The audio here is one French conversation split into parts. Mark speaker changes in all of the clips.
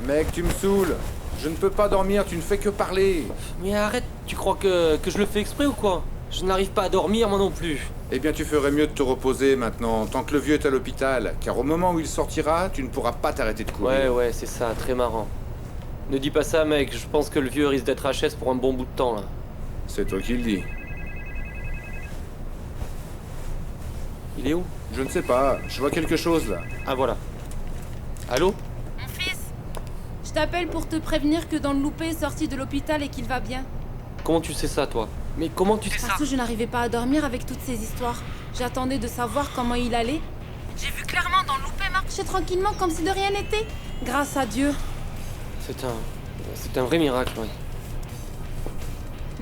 Speaker 1: Mec, tu me saoules. Je ne peux pas dormir, tu ne fais que parler.
Speaker 2: Mais arrête, tu crois que je le fais exprès ou quoi? Je n'arrive pas à dormir moi non plus.
Speaker 1: Eh bien, tu ferais mieux de te reposer maintenant, tant que le vieux est à l'hôpital, car au moment où il sortira, tu ne pourras pas t'arrêter de courir.
Speaker 2: Ouais, c'est ça, très marrant. Ne dis pas ça, mec, je pense que le vieux risque d'être HS pour un bon bout de temps, là.
Speaker 1: C'est toi qui le dis.
Speaker 2: Il est où?
Speaker 1: Je ne sais pas, je vois quelque chose là.
Speaker 2: Ah, voilà. Allô?
Speaker 3: Mon fils, je t'appelle pour te prévenir que Don Lupe est sorti de l'hôpital et qu'il va bien.
Speaker 2: Comment tu sais ça, toi? Mais comment tu sais ça?
Speaker 3: Parce que je n'arrivais pas à dormir avec toutes ces histoires. J'attendais de savoir comment il allait. J'ai vu clairement Don Lupe marcher tranquillement comme si de rien n'était. Grâce à Dieu.
Speaker 2: C'est un vrai miracle, oui.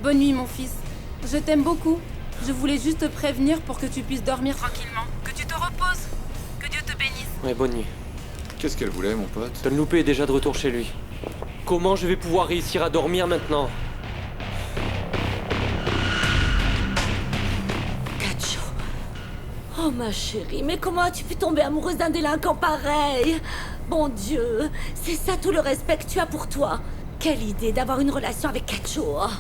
Speaker 3: Bonne nuit, mon fils. Je t'aime beaucoup. Je voulais juste te prévenir pour que tu puisses dormir tranquillement. Que tu te reposes. Que Dieu te bénisse.
Speaker 2: Ouais, bonne nuit.
Speaker 1: Qu'est-ce qu'elle voulait, mon pote?
Speaker 2: Don Lupe est déjà de retour chez lui. Comment je vais pouvoir réussir à dormir maintenant?
Speaker 4: Cacho. Oh ma chérie, mais comment as-tu pu tomber amoureuse d'un délinquant pareil? Bon Dieu, c'est ça tout le respect que tu as pour toi. Quelle idée d'avoir une relation avec Cacho. Oh,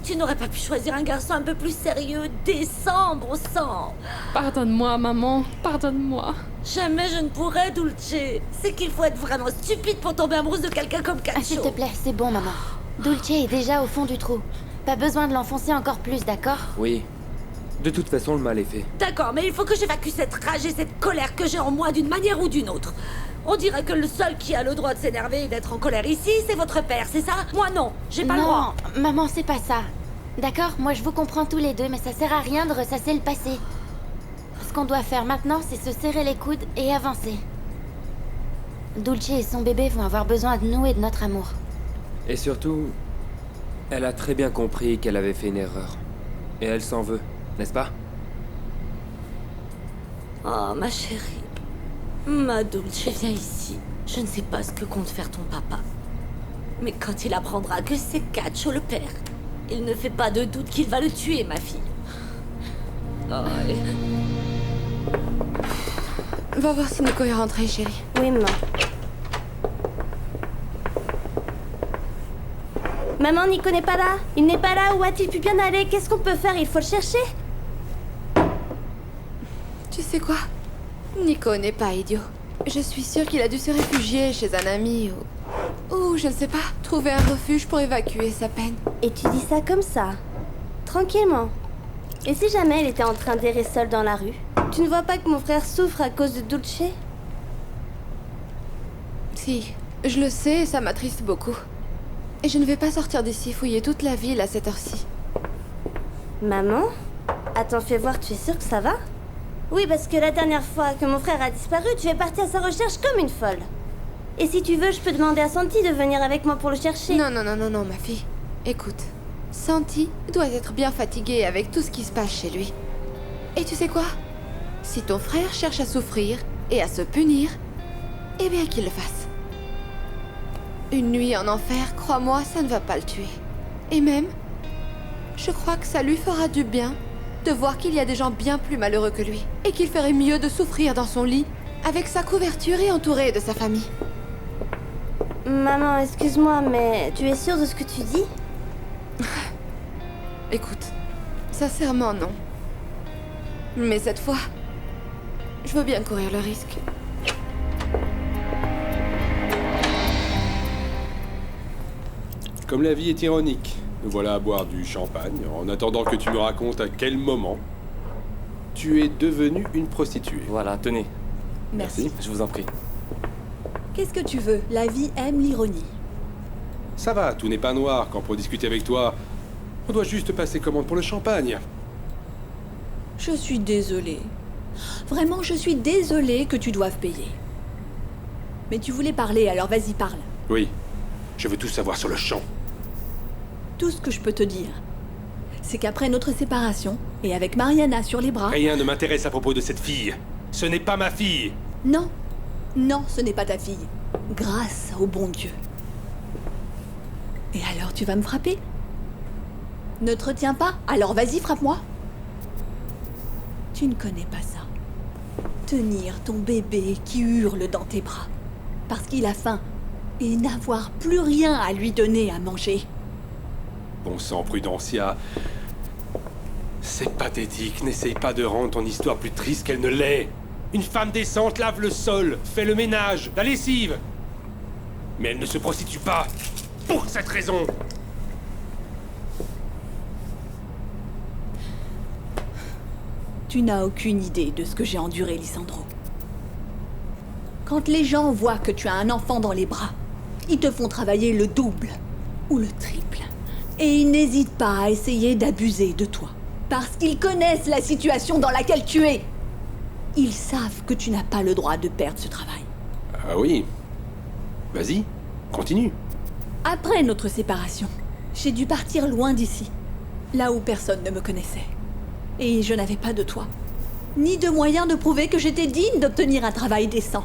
Speaker 4: tu n'aurais pas pu choisir un garçon un peu plus sérieux, décent, bon sang.
Speaker 3: Pardonne-moi, maman. Pardonne-moi.
Speaker 4: Jamais je ne pourrais, Dulce. C'est qu'il faut être vraiment stupide pour tomber amoureuse de quelqu'un comme Cacho.
Speaker 5: Ah, s'il te plaît, c'est bon, maman. Dulce est déjà au fond du trou. Pas besoin de l'enfoncer encore plus, d'accord?
Speaker 6: Oui. De toute façon, le mal est fait.
Speaker 4: D'accord, mais il faut que j'évacue cette rage et cette colère que j'ai en moi d'une manière ou d'une autre. On dirait que le seul qui a le droit de s'énerver et d'être en colère ici, c'est votre père, c'est ça? Moi non, j'ai pas le droit.
Speaker 5: Non, maman, c'est pas ça. D'accord? Moi, je vous comprends tous les deux, mais ça sert à rien de ressasser le passé. Ce qu'on doit faire maintenant, c'est se serrer les coudes et avancer. Dulce et son bébé vont avoir besoin de nous et de notre amour.
Speaker 6: Et surtout, elle a très bien compris qu'elle avait fait une erreur. Et elle s'en veut, n'est-ce pas?
Speaker 4: Oh, ma chérie. Ma Dulce, viens ici. Je ne sais pas ce que compte faire ton papa. Mais quand il apprendra que c'est Cacho le père, il ne fait pas de doute qu'il va le tuer, ma fille. Oh,
Speaker 3: Va voir si Nico est rentré, chérie.
Speaker 7: Oui, maman. Maman, Nico n'est pas là. Il n'est pas là. Où a-t-il pu bien aller? Qu'est-ce qu'on peut faire? Il faut le chercher.
Speaker 3: Tu sais quoi? Nico n'est pas idiot. Je suis sûre qu'il a dû se réfugier chez un ami ou je ne sais pas, trouver un refuge pour évacuer sa peine.
Speaker 7: Et tu dis ça comme ça, tranquillement. Et si jamais il était en train d'errer seul dans la rue? Tu ne vois pas que mon frère souffre à cause de Dulce?
Speaker 3: Si, je le sais et ça m'attriste beaucoup. Et je ne vais pas sortir d'ici fouiller toute la ville à cette heure-ci.
Speaker 7: Maman? Attends, fais voir, tu es sûre que ça va? Oui, parce que la dernière fois que mon frère a disparu, tu es partie à sa recherche comme une folle. Et si tu veux, je peux demander à Santi de venir avec moi pour le chercher.
Speaker 3: Non, ma fille. Écoute, Santi doit être bien fatigué avec tout ce qui se passe chez lui. Et tu sais quoi? Si ton frère cherche à souffrir et à se punir, eh bien qu'il le fasse. Une nuit en enfer, crois-moi, ça ne va pas le tuer. Et même, je crois que ça lui fera du bien de voir qu'il y a des gens bien plus malheureux que lui. Et qu'il ferait mieux de souffrir dans son lit, avec sa couverture et entouré de sa famille.
Speaker 7: Maman, excuse-moi, mais tu es sûre de ce que tu dis?
Speaker 3: Écoute, sincèrement non. Mais cette fois, je veux bien courir le risque.
Speaker 8: Comme la vie est ironique, nous voilà à boire du champagne en attendant que tu me racontes à quel moment tu es devenue une prostituée.
Speaker 2: Voilà, tenez.
Speaker 9: Merci.
Speaker 2: Je vous en prie.
Speaker 9: Qu'est-ce que tu veux? La vie aime l'ironie.
Speaker 8: Ça va, tout n'est pas noir quand pour discuter avec toi, on doit juste passer commande pour le champagne.
Speaker 9: Je suis désolée. Vraiment, je suis désolée que tu doives payer. Mais tu voulais parler, alors vas-y, parle.
Speaker 8: Oui, je veux tout savoir sur le champ.
Speaker 9: Tout ce que je peux te dire, c'est qu'après notre séparation, et avec Mariana sur les bras...
Speaker 8: Rien ne m'intéresse à propos de cette fille. Ce n'est pas ma fille.
Speaker 9: Non, non, ce n'est pas ta fille. Grâce au bon Dieu. Et alors tu vas me frapper? Ne te retiens pas? Alors vas-y, frappe-moi. Tu ne connais pas ça. Tenir ton bébé qui hurle dans tes bras. Parce qu'il a faim. et n'avoir plus rien à lui donner à manger.
Speaker 8: Bon sang, Prudencia. C'est pathétique. N'essaye pas de rendre ton histoire plus triste qu'elle ne l'est. Une femme décente lave le sol, fait le ménage, la lessive. Mais elle ne se prostitue pas. Pour cette raison.
Speaker 9: Tu n'as aucune idée de ce que j'ai enduré, Lisandro. Quand les gens voient que tu as un enfant dans les bras, ils te font travailler le double ou le triple. Et ils n'hésitent pas à essayer d'abuser de toi. Parce qu'ils connaissent la situation dans laquelle tu es. Ils savent que tu n'as pas le droit de perdre ce travail.
Speaker 8: Ah oui. Vas-y, continue.
Speaker 9: Après notre séparation, j'ai dû partir loin d'ici, là où personne ne me connaissait. Et je n'avais pas de toit, ni de moyen de prouver que j'étais digne d'obtenir un travail décent.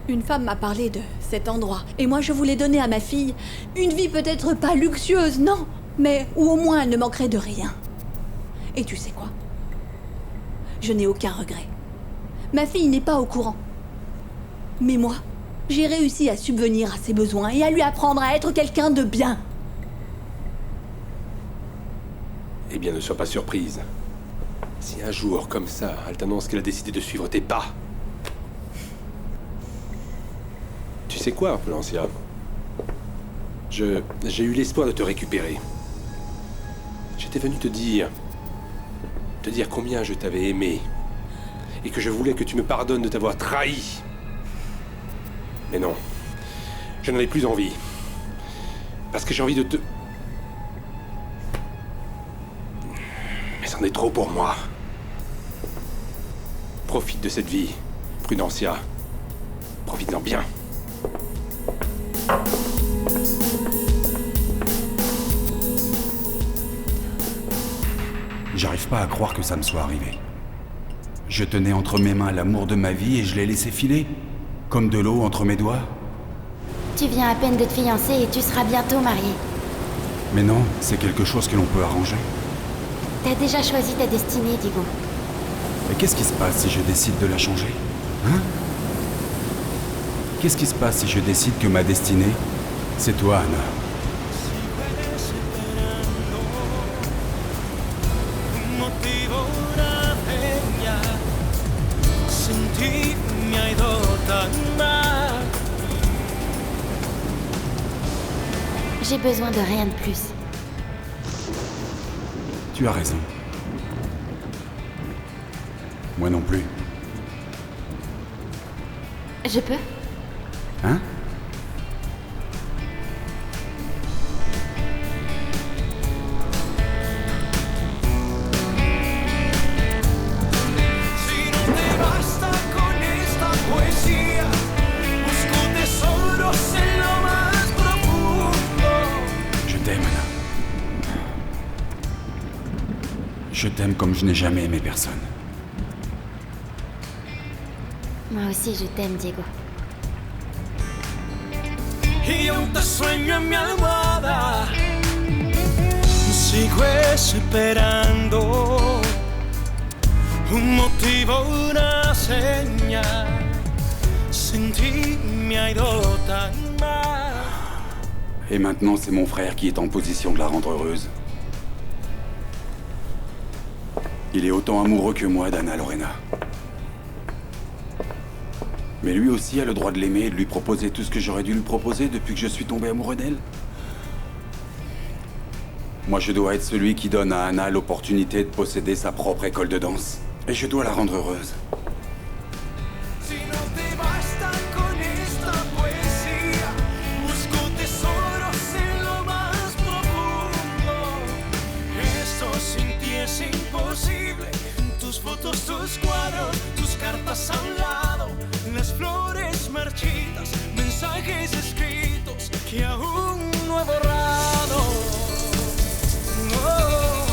Speaker 9: Une femme m'a parlé de cet endroit, et moi je voulais donner à ma fille une vie peut-être pas luxueuse, non, mais où au moins elle ne manquerait de rien. Et tu sais quoi? Je n'ai aucun regret. Ma fille n'est pas au courant. Mais moi, j'ai réussi à subvenir à ses besoins et à lui apprendre à être quelqu'un de bien.
Speaker 8: Eh bien, ne sois pas surprise. Si un jour, comme ça, elle t'annonce qu'elle a décidé de suivre tes pas... Tu sais quoi, Prudencia? J'ai eu l'espoir de te récupérer. J'étais venu te dire combien je t'avais aimé. Et que je voulais que tu me pardonnes de t'avoir trahi. Mais non. Je n'en ai plus envie. Parce que j'ai envie de te... Mais c'en est trop pour moi. Profite de cette vie, Prudencia. Profite-en bien.
Speaker 10: J'arrive pas à croire que ça me soit arrivé. Je tenais entre mes mains l'amour de ma vie et je l'ai laissé filer, comme de l'eau entre mes doigts.
Speaker 5: Tu viens à peine de te fiancer et tu seras bientôt marié.
Speaker 10: Mais non, c'est quelque chose que l'on peut arranger.
Speaker 5: T'as déjà choisi ta destinée, Diego.
Speaker 10: Et qu'est-ce qui se passe si je décide de la changer? Hein? Qu'est-ce qui se passe si je décide que ma destinée, c'est toi, Ana?
Speaker 5: J'ai besoin de rien de plus.
Speaker 10: Tu as raison. Moi non plus.
Speaker 5: Je peux?
Speaker 10: Hein? Je t'aime comme je n'ai jamais aimé personne.
Speaker 5: Moi aussi, je t'aime, Diego.
Speaker 11: Y aún te sueño en mi almohada. Sigo esperando un motivo, una señal. Sin ti me ha ido tan mal.
Speaker 10: Et maintenant, c'est mon frère qui est en position de la rendre heureuse. Il est autant amoureux que moi d'Anna Lorena. Mais lui aussi a le droit de l'aimer et de lui proposer tout ce que j'aurais dû lui proposer depuis que je suis tombé amoureux d'elle. Moi, je dois être celui qui donne à Anna l'opportunité de posséder sa propre école de danse. Et je dois la rendre heureuse.
Speaker 11: Tus fotos, tus cuadros, tus cartas a un lado, las flores marchitas, mensajes escritos que aún no he borrado. Oh,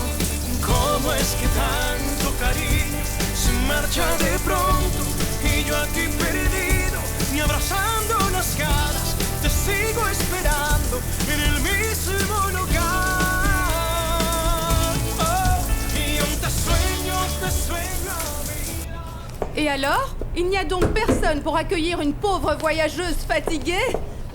Speaker 11: ¿cómo es que tanto cariño se marcha de pronto y yo aquí perdido, ni abrazando las caras, te sigo esperando en el mismo lugar?
Speaker 3: Et alors? Il n'y a donc personne pour accueillir une pauvre voyageuse fatiguée?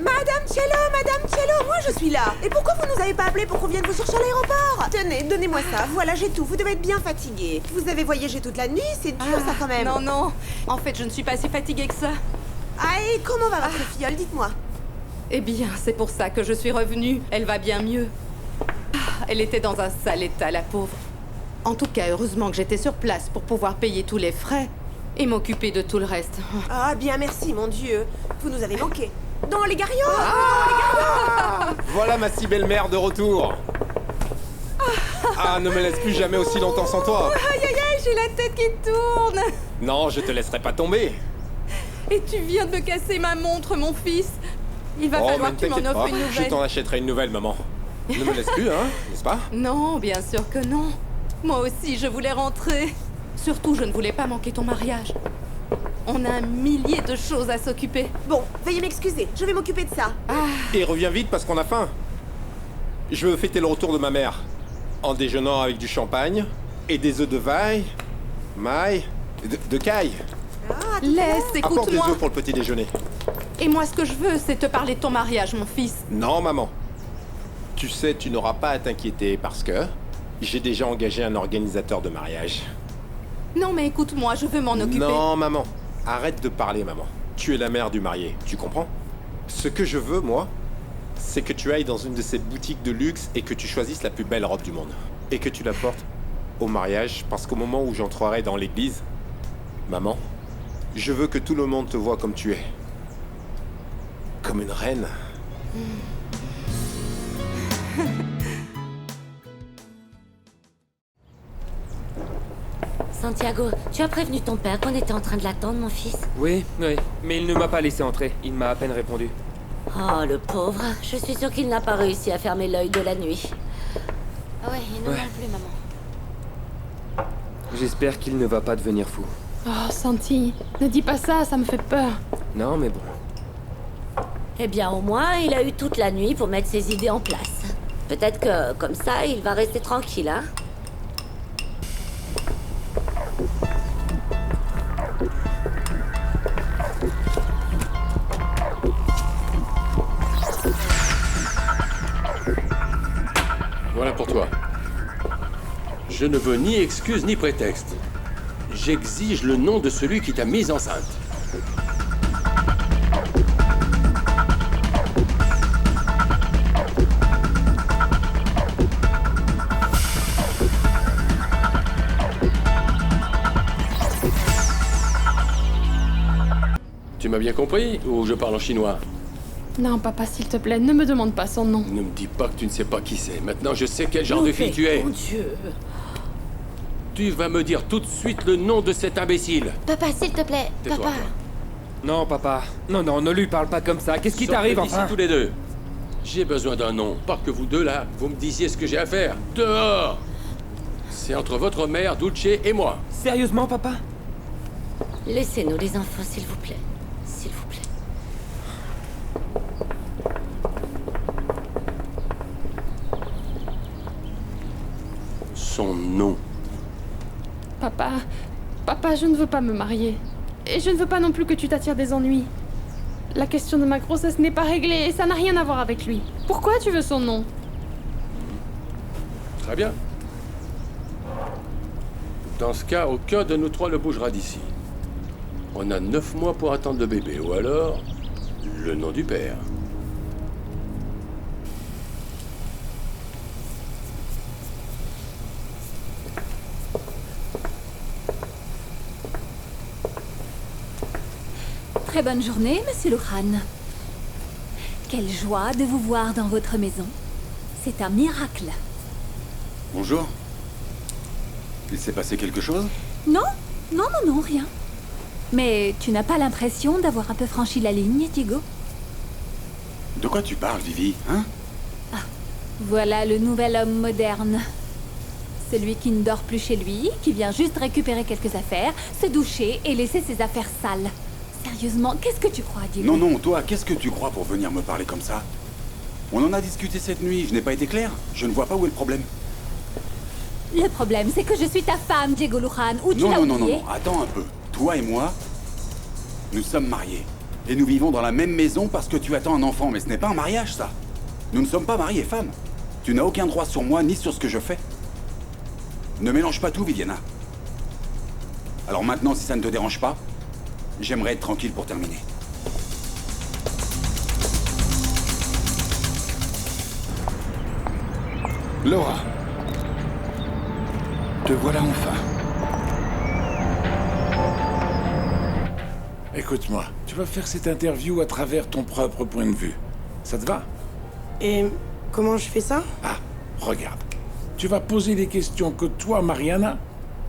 Speaker 12: Madame Cielo, moi je suis là. Et pourquoi vous nous avez pas appelé pour qu'on vienne vous chercher à l'aéroport? Tenez, donnez-moi ça. Voilà, j'ai tout. Vous devez être bien fatigué. Vous avez voyagé toute la nuit, c'est dur ça quand même.
Speaker 9: Non. En fait, je ne suis pas si fatiguée que ça.
Speaker 12: Ah, et comment va votre filleule? Dites-moi.
Speaker 9: Eh bien, c'est pour ça que je suis revenue. Elle va bien mieux. Elle était dans un sale état, la pauvre. En tout cas, heureusement que j'étais sur place pour pouvoir payer tous les frais et m'occuper de tout le reste.
Speaker 12: Ah, bien merci, mon Dieu. Vous nous avez manqué. Dans les Gariots
Speaker 8: Voilà ma si belle mère de retour. Ah, ne me laisse plus jamais aussi longtemps sans toi.
Speaker 9: Aïe, j'ai la tête qui tourne.
Speaker 8: Non, je te laisserai pas tomber.
Speaker 9: Et tu viens de me casser ma montre, mon fils. Il va falloir
Speaker 8: mais
Speaker 9: que tu m'en
Speaker 8: t'inquiète
Speaker 9: offres
Speaker 8: pas,
Speaker 9: une
Speaker 8: je
Speaker 9: nouvelle.
Speaker 8: t'en achèterai une nouvelle, maman. Ne me laisse plus, hein, n'est-ce pas?
Speaker 9: Non, bien sûr que non. Moi aussi, je voulais rentrer. Surtout, je ne voulais pas manquer ton mariage. On a un millier de choses à s'occuper.
Speaker 12: Bon, veuillez m'excuser, je vais m'occuper de ça.
Speaker 8: Et reviens vite parce qu'on a faim. Je veux fêter le retour de ma mère. En déjeunant avec du champagne et des œufs de maille, de caille.
Speaker 9: Laisse,
Speaker 8: Apporte des
Speaker 9: écoute-moi.
Speaker 8: œufs pour le petit déjeuner.
Speaker 9: Et moi, ce que je veux, c'est te parler de ton mariage, mon fils.
Speaker 8: Non, maman. Tu sais, tu n'auras pas à t'inquiéter parce que j'ai déjà engagé un organisateur de mariage.
Speaker 9: Non, mais écoute-moi, je veux m'en occuper.
Speaker 8: Non, maman. Arrête de parler, maman. Tu es la mère du marié, tu comprends? Ce que je veux, moi, c'est que tu ailles dans une de ces boutiques de luxe et que tu choisisses la plus belle robe du monde. Et que tu la portes au mariage, parce qu'au moment où j'entrerai dans l'église, maman, je veux que tout le monde te voie comme tu es. Comme une reine.
Speaker 4: Santiago, tu as prévenu ton père qu'on était en train de l'attendre, mon fils?
Speaker 6: Oui, mais il ne m'a pas laissé entrer. Il m'a à peine répondu.
Speaker 4: Oh, le pauvre. Je suis sûre qu'il n'a pas réussi à fermer l'œil de la nuit.
Speaker 5: Ouais, et nous non plus, maman.
Speaker 6: J'espère qu'il ne va pas devenir fou.
Speaker 3: Oh, Santi, ne dis pas ça, ça me fait peur.
Speaker 6: Non, mais bon.
Speaker 4: Eh bien, au moins, il a eu toute la nuit pour mettre ses idées en place. Peut-être que, comme ça, il va rester tranquille, hein?
Speaker 8: Voilà pour toi. Je ne veux ni excuse ni prétexte. J'exige le nom de celui qui t'a mise enceinte. Tu m'as bien compris ou je parle en chinois?
Speaker 3: Non, papa, s'il te plaît, ne me demande pas son nom.
Speaker 8: Ne me dis pas que tu ne sais pas qui c'est. Maintenant, je sais quel genre de fille tu es.
Speaker 4: Mon Dieu.
Speaker 8: Tu vas me dire tout de suite le nom de cet imbécile.
Speaker 5: Papa, s'il te plaît,
Speaker 8: Tais-toi,
Speaker 5: papa.
Speaker 8: toi.
Speaker 6: Non, papa. Non, ne lui parle pas comme ça. Qu'est-ce qui t'arrive,
Speaker 8: Sortez d'ici
Speaker 6: enfin?
Speaker 8: tous les deux. J'ai besoin d'un nom. Pas que vous deux, là, vous me disiez ce que j'ai à faire. Dehors! C'est entre votre mère, Dulce, et moi.
Speaker 6: Sérieusement, papa?
Speaker 4: Laissez-nous les infos, s'il vous plaît. S'il vous plaît.
Speaker 8: Son nom.
Speaker 3: Papa, je ne veux pas me marier. Et je ne veux pas non plus que tu t'attires des ennuis. La question de ma grossesse n'est pas réglée et ça n'a rien à voir avec lui. Pourquoi tu veux son nom?
Speaker 8: Très bien. Dans ce cas, aucun de nous trois ne bougera d'ici. On a 9 mois pour attendre le bébé, ou alors le nom du père.
Speaker 13: Très bonne journée, monsieur Lohan. Quelle joie de vous voir dans votre maison. C'est un miracle.
Speaker 10: Bonjour. Il s'est passé quelque chose?
Speaker 13: Non, rien. Mais tu n'as pas l'impression d'avoir un peu franchi la ligne, Diego?
Speaker 10: De quoi tu parles, Vivi, hein?
Speaker 13: Voilà le nouvel homme moderne. Celui qui ne dort plus chez lui, qui vient juste récupérer quelques affaires, se doucher et laisser ses affaires sales. Sérieusement, qu'est-ce que tu crois, Diego?
Speaker 10: Non, toi, qu'est-ce que tu crois pour venir me parler comme ça? On en a discuté cette nuit, je n'ai pas été clair. Je ne vois pas où est le problème.
Speaker 13: Le problème, c'est que je suis ta femme, Diego Lohan, ou tu l'as oublié?
Speaker 10: Non, attends un peu. Toi et moi, nous sommes mariés. Et nous vivons dans la même maison parce que tu attends un enfant, mais ce n'est pas un mariage, ça. Nous ne sommes pas mari et femme. Tu n'as aucun droit sur moi ni sur ce que je fais. Ne mélange pas tout, Viviana. Alors maintenant, si ça ne te dérange pas, j'aimerais être tranquille pour terminer.
Speaker 14: Laura, te voilà enfin. Écoute-moi, tu vas faire cette interview à travers ton propre point de vue. Ça te va?
Speaker 12: Et comment je fais ça?
Speaker 14: Ah, regarde. Tu vas poser les questions que toi, Mariana,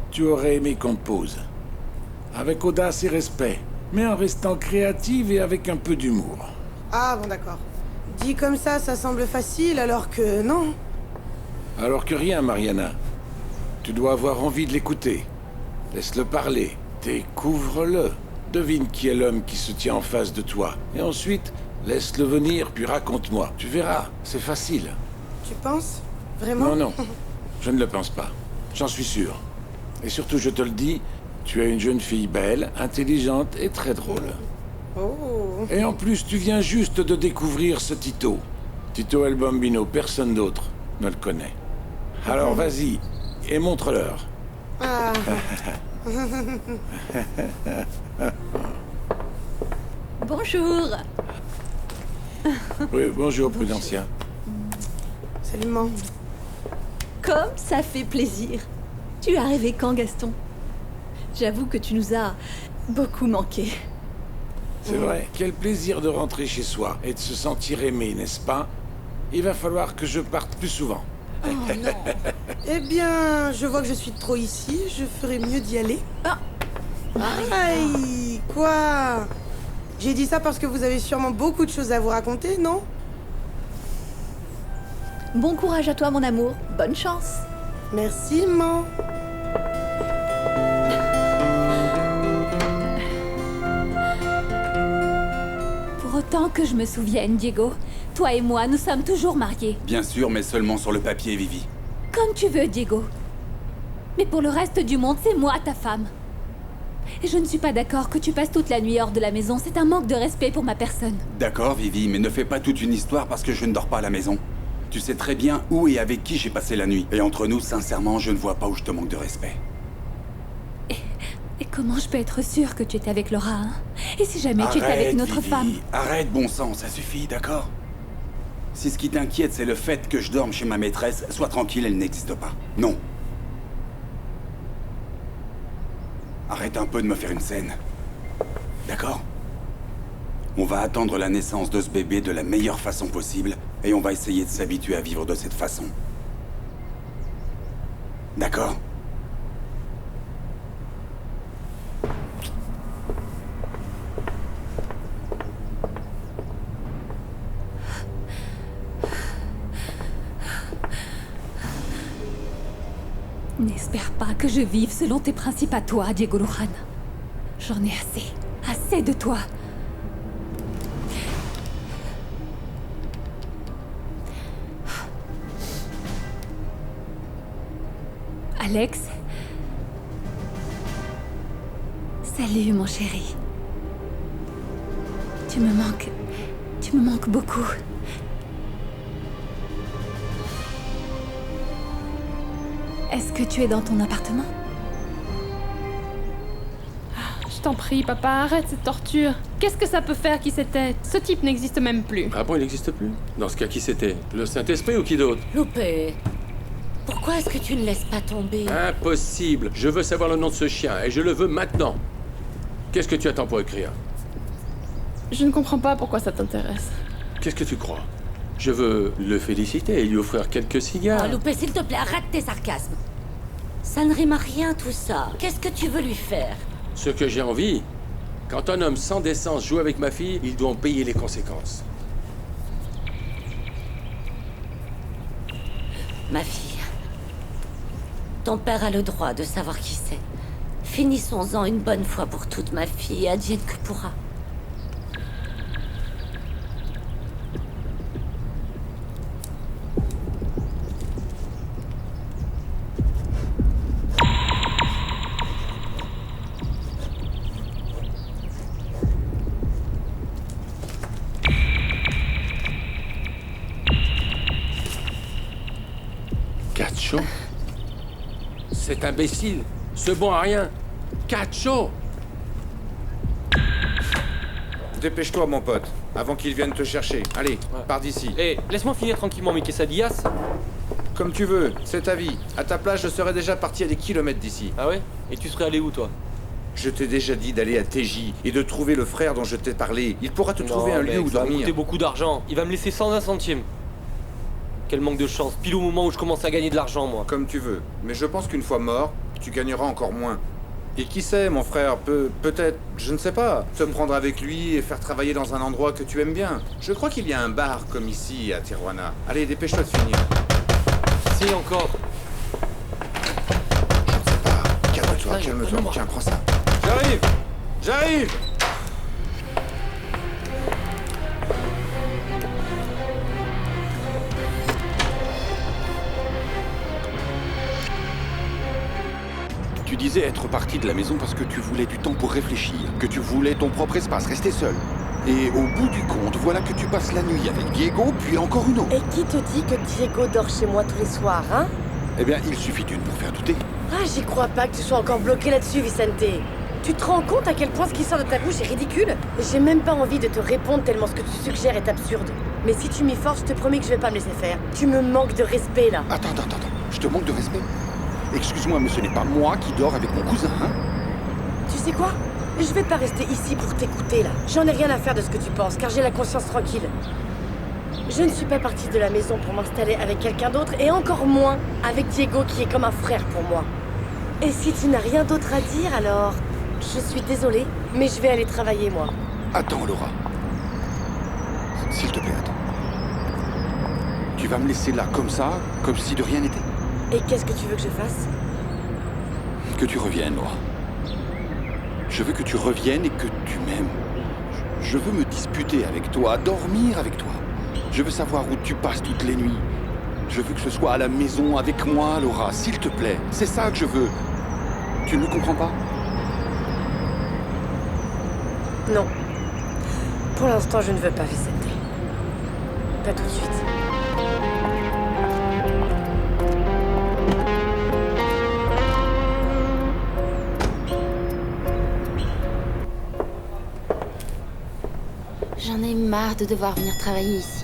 Speaker 14: tu aurais aimé qu'on te pose. Avec audace et respect, mais en restant créative et avec un peu d'humour.
Speaker 12: Ah bon d'accord. Dit comme ça semble facile alors que non.
Speaker 14: Alors que rien, Mariana. Tu dois avoir envie de l'écouter. Laisse-le parler. Découvre-le. Devine qui est l'homme qui se tient en face de toi. Et ensuite, laisse-le venir, puis raconte-moi. Tu verras, c'est facile.
Speaker 12: Tu penses? Vraiment?
Speaker 14: Non, non. Je ne le pense pas. J'en suis sûr. Et surtout, je te le dis, tu es une jeune fille belle, intelligente et très drôle.
Speaker 12: Oh.
Speaker 14: Et en plus, tu viens juste de découvrir ce Tito. Tito El Bambino, personne d'autre ne le connaît. Alors vas-y, et montre-leur.
Speaker 12: Ah.
Speaker 9: Bonjour.
Speaker 14: Oui, bonjour, Prudencia.
Speaker 12: Salut, maman.
Speaker 9: Comme ça fait plaisir. Tu es arrivé quand, Gaston? J'avoue que tu nous as beaucoup manqué.
Speaker 14: C'est vrai. Quel plaisir de rentrer chez soi et de se sentir aimé, n'est-ce pas? Il va falloir que je parte plus souvent.
Speaker 12: Oh non. Eh bien, je vois que je suis trop ici. Je ferais mieux d'y aller.
Speaker 9: Ah.
Speaker 12: Aïe. Quoi? J'ai dit ça parce que vous avez sûrement beaucoup de choses à vous raconter, non?
Speaker 9: Bon courage à toi, mon amour. Bonne chance.
Speaker 12: Merci, maman.
Speaker 13: Pour autant que je me souvienne, Diego, toi et moi, nous sommes toujours mariés.
Speaker 10: Bien sûr, mais seulement sur le papier, Vivi.
Speaker 13: Comme tu veux, Diego. Mais pour le reste du monde, c'est moi ta femme. Et je ne suis pas d'accord que tu passes toute la nuit hors de la maison. C'est un manque de respect pour ma personne.
Speaker 10: D'accord, Vivi, mais ne fais pas toute une histoire parce que je ne dors pas à la maison. Tu sais très bien où et avec qui j'ai passé la nuit. Et entre nous, sincèrement, je ne vois pas où je te manque de respect.
Speaker 13: Et comment je peux être sûre que tu étais avec Laura, hein? Et si jamais tu étais avec notre
Speaker 10: Vivi,
Speaker 13: femme?
Speaker 10: Arrête, bon sang, ça suffit, d'accord? Si ce qui t'inquiète, c'est le fait que je dorme chez ma maîtresse, sois tranquille, elle n'existe pas. Non. Arrête un peu de me faire une scène. D'accord? On va attendre la naissance de ce bébé de la meilleure façon possible, et on va essayer de s'habituer à vivre de cette façon. D'accord?
Speaker 13: N'espère pas que je vive selon tes principes à toi, Diego Luján. J'en ai assez. Assez de toi. Alex? Salut, mon chéri. Tu me manques beaucoup. Est-ce que tu es dans ton appartement?
Speaker 15: Je t'en prie, papa, arrête cette torture. Qu'est-ce que ça peut faire qui c'était? Ce type n'existe même plus.
Speaker 8: Ah bon, il n'existe plus? Dans ce cas, qui c'était? Le Saint-Esprit ou qui d'autre?
Speaker 4: Loupé, pourquoi est-ce que tu ne laisses pas tomber?
Speaker 8: Impossible. Je veux savoir le nom de ce chien, et je le veux maintenant. Qu'est-ce que tu attends pour écrire?
Speaker 15: Je ne comprends pas pourquoi ça t'intéresse.
Speaker 8: Qu'est-ce que tu crois? Je veux le féliciter et lui offrir quelques cigares.
Speaker 4: Oh, Loupé, s'il te plaît, arrête tes sarcasmes. Ça ne rime à rien, tout ça. Qu'est-ce que tu veux lui faire?
Speaker 8: Ce que j'ai envie. Quand un homme sans décence joue avec ma fille, il doit en payer les conséquences.
Speaker 4: Ma fille, ton père a le droit de savoir qui c'est. Finissons-en une bonne fois pour toutes, ma fille, advienne que pourra.
Speaker 8: Cacho? Cet imbécile, ce bon à rien. Cacho!
Speaker 1: Dépêche-toi, mon pote, avant qu'ils viennent te chercher. Allez, pars d'ici.
Speaker 2: Eh, laisse-moi finir tranquillement mes quesadillas.
Speaker 1: Comme tu veux, c'est ta vie. À ta place, je serais déjà parti à des kilomètres d'ici.
Speaker 2: Ah ouais? Et tu serais allé où, toi?
Speaker 1: Je t'ai déjà dit d'aller à TJ et de trouver le frère dont je t'ai parlé. Il pourra te trouver un lieu où
Speaker 2: Ça va me
Speaker 1: dormir.
Speaker 2: coûter beaucoup d'argent. Il va me laisser sans un centime. Quel manque de chance. Pile au moment où je commence à gagner de l'argent, moi.
Speaker 1: Comme tu veux. Mais je pense qu'une fois mort, tu gagneras encore moins. Et qui sait, mon frère, peut-être, je ne sais pas, te prendre avec lui et faire travailler dans un endroit que tu aimes bien. Je crois qu'il y a un bar comme ici à Tijuana. Allez, dépêche-toi de finir.
Speaker 2: Si, encore.
Speaker 1: Je ne sais pas. Calme-toi, calme-toi. Tiens, prends ça. J'arrive! J'arrive!
Speaker 10: Tu disais être parti de la maison parce que tu voulais du temps pour réfléchir, que tu voulais ton propre espace, rester seul. Et au bout du compte, voilà que tu passes la nuit avec Diego, puis encore une autre.
Speaker 16: Et qui te dit que Diego dort chez moi tous les soirs, hein?
Speaker 10: Eh bien, il suffit d'une pour faire douter.
Speaker 16: Ah, j'y crois pas que tu sois encore bloqué là-dessus, Vicente. Tu te rends compte à quel point ce qui sort de ta bouche est ridicule? J'ai même pas envie de te répondre tellement ce que tu suggères est absurde. Mais si tu m'y forces, je te promets que je vais pas me laisser faire. Tu me manques de respect, là.
Speaker 10: Attends. Je te manque de respect? Excuse-moi, mais ce n'est pas moi qui dors avec mon cousin, hein?
Speaker 16: Tu sais quoi? Je vais pas rester ici pour t'écouter, là. J'en ai rien à faire de ce que tu penses, car j'ai la conscience tranquille. Je ne suis pas partie de la maison pour m'installer avec quelqu'un d'autre, et encore moins avec Diego qui est comme un frère pour moi. Et si tu n'as rien d'autre à dire, alors... Je suis désolée, mais je vais aller travailler, moi.
Speaker 10: Attends, Laura. S'il te plaît, attends. Tu vas me laisser là, comme ça, comme si de rien n'était?
Speaker 16: Et qu'est-ce que tu veux que je fasse?
Speaker 10: Que tu reviennes, Laura. Je veux que tu reviennes et que tu m'aimes. Je veux me disputer avec toi, dormir avec toi. Je veux savoir où tu passes toutes les nuits. Je veux que ce soit à la maison avec moi, Laura, s'il te plaît. C'est ça que je veux. Tu ne le comprends pas?
Speaker 16: Non. Pour l'instant, je ne veux pas, Vicente. Pas tout de suite.
Speaker 5: J'en ai marre de devoir venir travailler ici.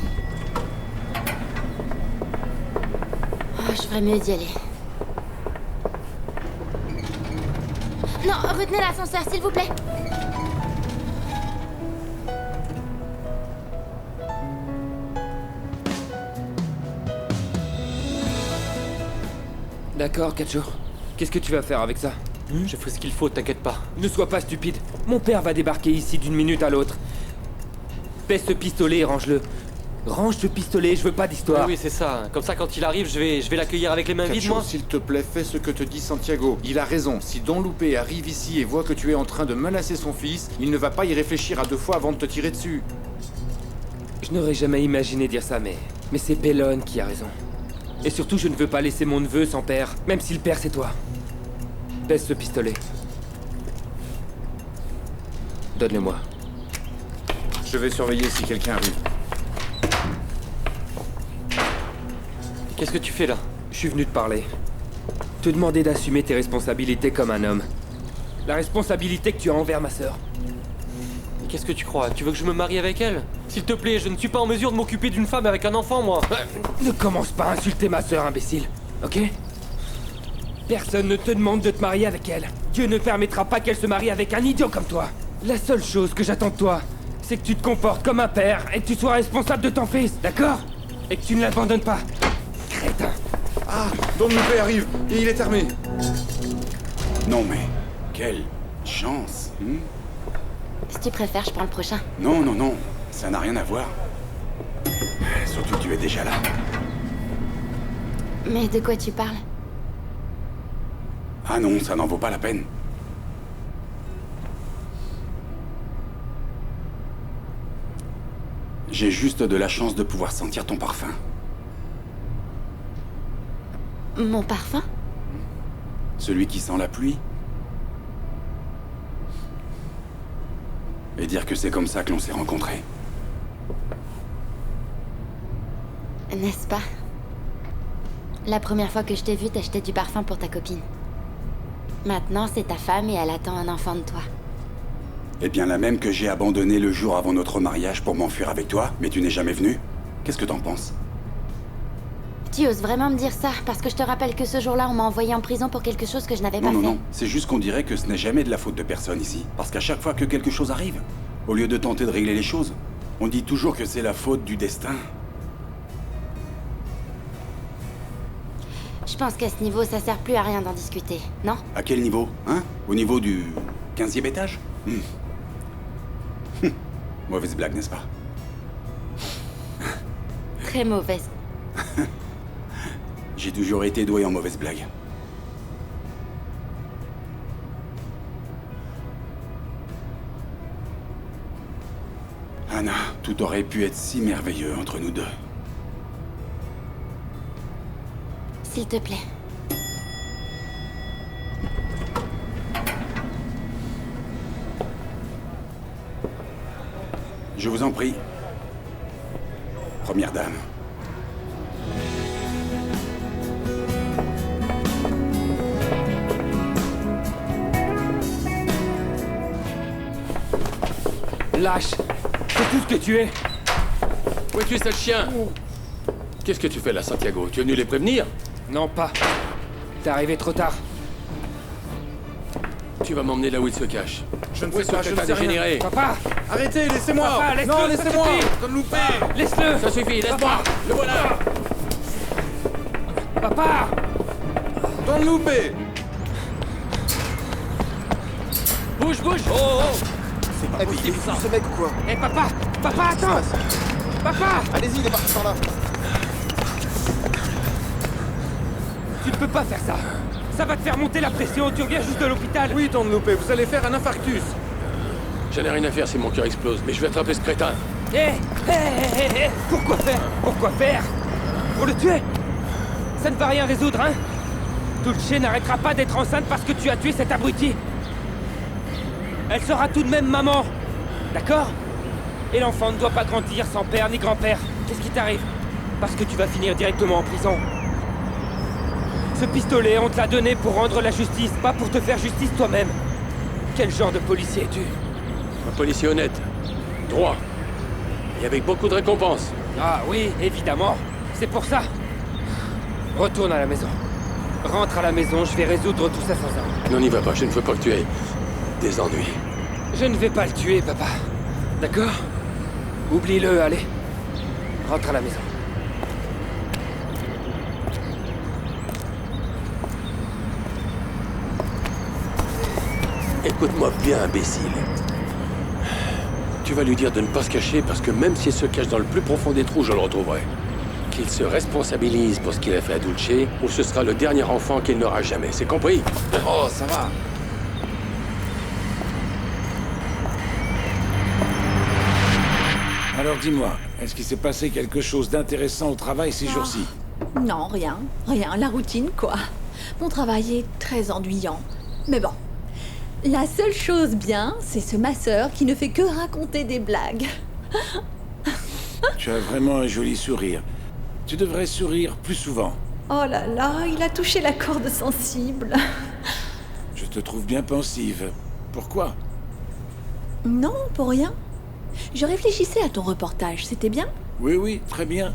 Speaker 5: Oh, je ferais mieux d'y aller. Non, retenez l'ascenseur, s'il vous plaît.
Speaker 6: D'accord, Cacho. Qu'est-ce que tu vas faire avec ça?
Speaker 2: Je ferai ce qu'il faut, t'inquiète pas.
Speaker 6: Ne sois pas stupide. Mon père va débarquer ici d'une minute à l'autre. Baisse ce pistolet et range-le. Range ce pistolet, je veux pas d'histoire.
Speaker 2: Oui, c'est ça. Comme ça, quand il arrive, je vais l'accueillir avec les mains vides, moi.
Speaker 1: S'il te plaît, fais ce que te dit Santiago. Il a raison. Si Don Lupe arrive ici et voit que tu es en train de menacer son fils, il ne va pas y réfléchir à deux fois avant de te tirer dessus.
Speaker 6: Je n'aurais jamais imaginé dire ça, mais c'est Bellone qui a raison. Et surtout, je ne veux pas laisser mon neveu sans père, même si le père c'est toi. Baisse ce pistolet. Donne-le-moi.
Speaker 1: Je vais surveiller si quelqu'un arrive.
Speaker 2: Qu'est-ce que tu fais là?
Speaker 6: Je suis venu te parler. Te demander d'assumer tes responsabilités comme un homme. La responsabilité que tu as envers ma sœur.
Speaker 2: Qu'est-ce que tu crois? Tu veux que je me marie avec elle? S'il te plaît, je ne suis pas en mesure de m'occuper d'une femme avec un enfant, moi.
Speaker 6: Ne commence pas à insulter ma sœur, imbécile, ok? Personne ne te demande de te marier avec elle. Dieu ne permettra pas qu'elle se marie avec un idiot comme toi. La seule chose que j'attends de toi, c'est que tu te comportes comme un père et que tu sois responsable de ton fils, d'accord? Et que tu ne l'abandonnes pas. Crétin.
Speaker 1: Ah, Don Lupe arrive et il est armé.
Speaker 10: Non mais, quelle chance, hein?
Speaker 5: Si tu préfères, je prends le prochain.
Speaker 10: Non, ça n'a rien à voir. Surtout que tu es déjà là.
Speaker 5: Mais de quoi tu parles?
Speaker 10: Ah non, ça n'en vaut pas la peine. J'ai juste de la chance de pouvoir sentir ton parfum.
Speaker 5: Mon parfum?
Speaker 10: Celui qui sent la pluie. Et dire que c'est comme ça que l'on s'est rencontrés.
Speaker 5: N'est-ce pas? La première fois que je t'ai vu, t'achetais du parfum pour ta copine. Maintenant, c'est ta femme et elle attend un enfant de toi.
Speaker 10: Eh bien, la même que j'ai abandonnée le jour avant notre mariage pour m'enfuir avec toi, mais tu n'es jamais venu. Qu'est-ce que t'en penses?
Speaker 5: Tu oses vraiment me dire ça? Parce que je te rappelle que ce jour-là, on m'a envoyé en prison pour quelque chose que je n'avais pas fait.
Speaker 10: Non, c'est juste qu'on dirait que ce n'est jamais de la faute de personne ici. Parce qu'à chaque fois que quelque chose arrive, au lieu de tenter de régler les choses, on dit toujours que c'est la faute du destin.
Speaker 5: Je pense qu'à ce niveau, ça sert plus à rien d'en discuter, non?
Speaker 10: À quel niveau? Hein? Au niveau du 15e étage? Mauvaise blague, n'est-ce pas?
Speaker 5: Très mauvaise.
Speaker 10: J'ai toujours été doué en mauvaise blague. Anna, tout aurait pu être si merveilleux entre nous deux.
Speaker 5: S'il te plaît.
Speaker 10: Je vous en prie. Première dame.
Speaker 6: Lâche! C'est tout ce que tu es!
Speaker 8: Où es-tu, sale chien? Qu'est-ce que tu fais là, Santiago? Tu es venu les prévenir?
Speaker 6: Non, pas. T'es arrivé trop tard.
Speaker 8: Tu vas m'emmener là où il se cache.
Speaker 1: Je ne sais pas, je ne sais rien.
Speaker 6: Papa!
Speaker 1: Arrêtez, laissez-moi!
Speaker 6: Papa, laisse-le,
Speaker 1: Non,
Speaker 6: ça
Speaker 1: laissez-moi!
Speaker 6: suffit.
Speaker 1: Donne loupé!
Speaker 6: Laisse-le!
Speaker 8: Ça suffit, laisse-moi! Le voilà!
Speaker 6: Papa!
Speaker 1: Donne loupé!
Speaker 6: Bouge, bouge!
Speaker 8: Oh, oh!
Speaker 1: C'est pas possible, ce mec ou quoi?
Speaker 6: Hé, papa! Papa, attends! Papa!
Speaker 1: Allez-y, il est parti par là.
Speaker 6: Tu ne peux pas faire ça! Ça va te faire monter la pression, tu reviens juste de l'hôpital!
Speaker 1: Oui, Donne loupé, vous allez faire un infarctus.
Speaker 8: J'en ai rien à faire si mon cœur explose, mais je vais attraper ce crétin.
Speaker 6: Hé! Pourquoi faire? Pourquoi faire? Pour le tuer? Ça ne va rien résoudre, hein? Dulce n'arrêtera pas d'être enceinte parce que tu as tué cet abruti. Elle sera tout de même maman. D'accord? Et l'enfant ne doit pas grandir sans père ni grand-père. Qu'est-ce qui t'arrive? Parce que tu vas finir directement en prison. Ce pistolet, on te l'a donné pour rendre la justice, pas pour te faire justice toi-même. Quel genre de policier es-tu?
Speaker 8: Un policier honnête, droit, et avec beaucoup de récompenses.
Speaker 6: Ah oui, évidemment. C'est pour ça. Retourne à la maison. Rentre à la maison, je vais résoudre tout ça sans arme.
Speaker 8: Non, n'y va pas, je ne veux pas que tu aies des ennuis.
Speaker 6: Je ne vais pas le tuer, papa. D'accord? Oublie-le, allez. Rentre à la maison.
Speaker 8: Écoute-moi bien, imbécile. Tu vas lui dire de ne pas se cacher parce que même s'il se cache dans le plus profond des trous, je le retrouverai. Qu'il se responsabilise pour ce qu'il a fait à Dulce, ou ce sera le dernier enfant qu'il n'aura jamais. C'est compris?
Speaker 1: Oh, ça va.
Speaker 14: Alors dis-moi, est-ce qu'il s'est passé quelque chose d'intéressant au travail ces jours-ci?
Speaker 9: Non, rien. Rien. La routine, quoi. Mon travail est très ennuyant. Mais bon. La seule chose bien, c'est ce masseur qui ne fait que raconter des blagues.
Speaker 14: Tu as vraiment un joli sourire. Tu devrais sourire plus souvent.
Speaker 9: Oh là là, il a touché la corde sensible.
Speaker 14: Je te trouve bien pensive. Pourquoi?
Speaker 9: Non, pour rien. Je réfléchissais à ton reportage, c'était bien?
Speaker 14: Oui, très bien.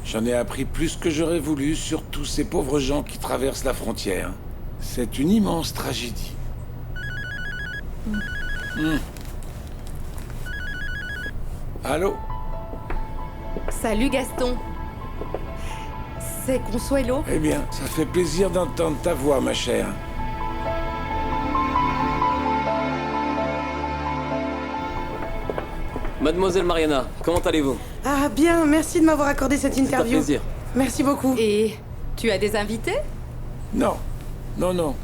Speaker 14: J'en ai appris plus que j'aurais voulu sur tous ces pauvres gens qui traversent la frontière. C'est une immense tragédie. Allô?
Speaker 17: Salut Gaston. C'est Consuelo?
Speaker 14: Eh bien, ça fait plaisir d'entendre ta voix, ma chère.
Speaker 2: Mademoiselle Mariana, comment allez-vous?
Speaker 17: Ah bien, merci de m'avoir accordé cette interview.
Speaker 2: C'est un plaisir.
Speaker 17: Merci beaucoup. Et tu as des invités?
Speaker 14: Non,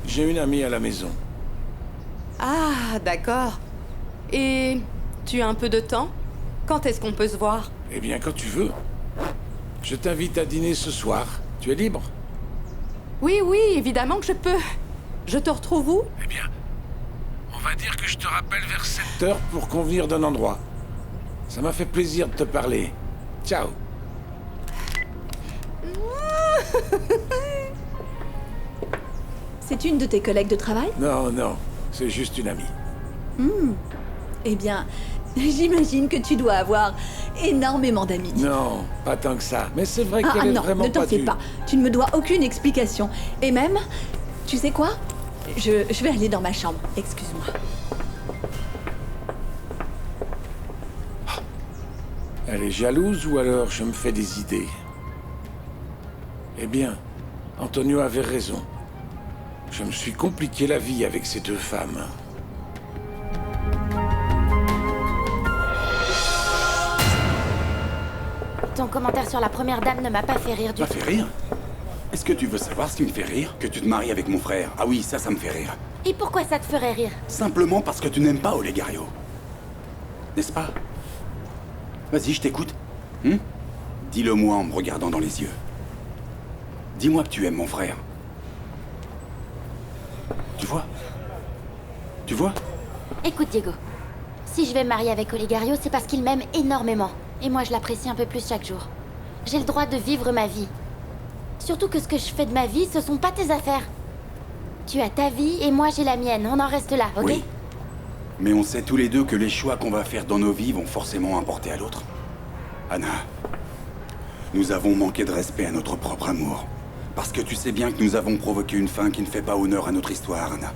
Speaker 14: j'ai une amie à la maison.
Speaker 17: Ah, d'accord. Et tu as un peu de temps? Quand est-ce qu'on peut se voir?
Speaker 14: Eh bien, quand tu veux. Je t'invite à dîner ce soir. Tu es libre?
Speaker 17: Oui, évidemment que je peux. Je te retrouve où?
Speaker 14: Eh bien, on va dire que je te rappelle vers 7 heures pour convenir d'un endroit. Ça m'a fait plaisir de te parler. Ciao.
Speaker 9: C'est une de tes collègues de travail?
Speaker 14: Non, non, c'est juste une amie.
Speaker 9: Eh bien, j'imagine que tu dois avoir énormément d'amis.
Speaker 14: Non, pas tant que ça. Mais c'est vrai qu'elle est
Speaker 9: non,
Speaker 14: vraiment
Speaker 9: ne t'en
Speaker 14: pas
Speaker 9: fais
Speaker 14: du...
Speaker 9: pas. Tu ne me dois aucune explication. Et même, tu sais quoi? Je vais aller dans ma chambre. Excuse-moi.
Speaker 14: Elle est jalouse ou alors je me fais des idées? Eh bien, Antonio avait raison. Je me suis compliqué la vie avec ces deux femmes.
Speaker 5: Ton commentaire sur la première dame ne m'a pas fait rire du
Speaker 10: Ça
Speaker 5: tout.
Speaker 10: fait rire? Est-ce que tu veux savoir ce qui me fait rire? Que tu te maries avec mon frère. Ah oui, ça me fait rire.
Speaker 5: Et pourquoi ça te ferait rire?
Speaker 10: Simplement parce que tu n'aimes pas Olegario. N'est-ce pas? Vas-y, je t'écoute. Dis-le-moi en me regardant dans les yeux. Dis-moi que tu aimes mon frère. Tu vois? Tu vois?
Speaker 5: Écoute, Diego. Si je vais me marier avec Olegario, c'est parce qu'il m'aime énormément. Et moi, je l'apprécie un peu plus chaque jour. J'ai le droit de vivre ma vie. Surtout que ce que je fais de ma vie, ce sont pas tes affaires. Tu as ta vie et moi j'ai la mienne. On en reste là, ok?
Speaker 10: Oui. Mais on sait tous les deux que les choix qu'on va faire dans nos vies vont forcément importer à l'autre. Anna, nous avons manqué de respect à notre propre amour. Parce que tu sais bien que nous avons provoqué une fin qui ne fait pas honneur à notre histoire, Anna.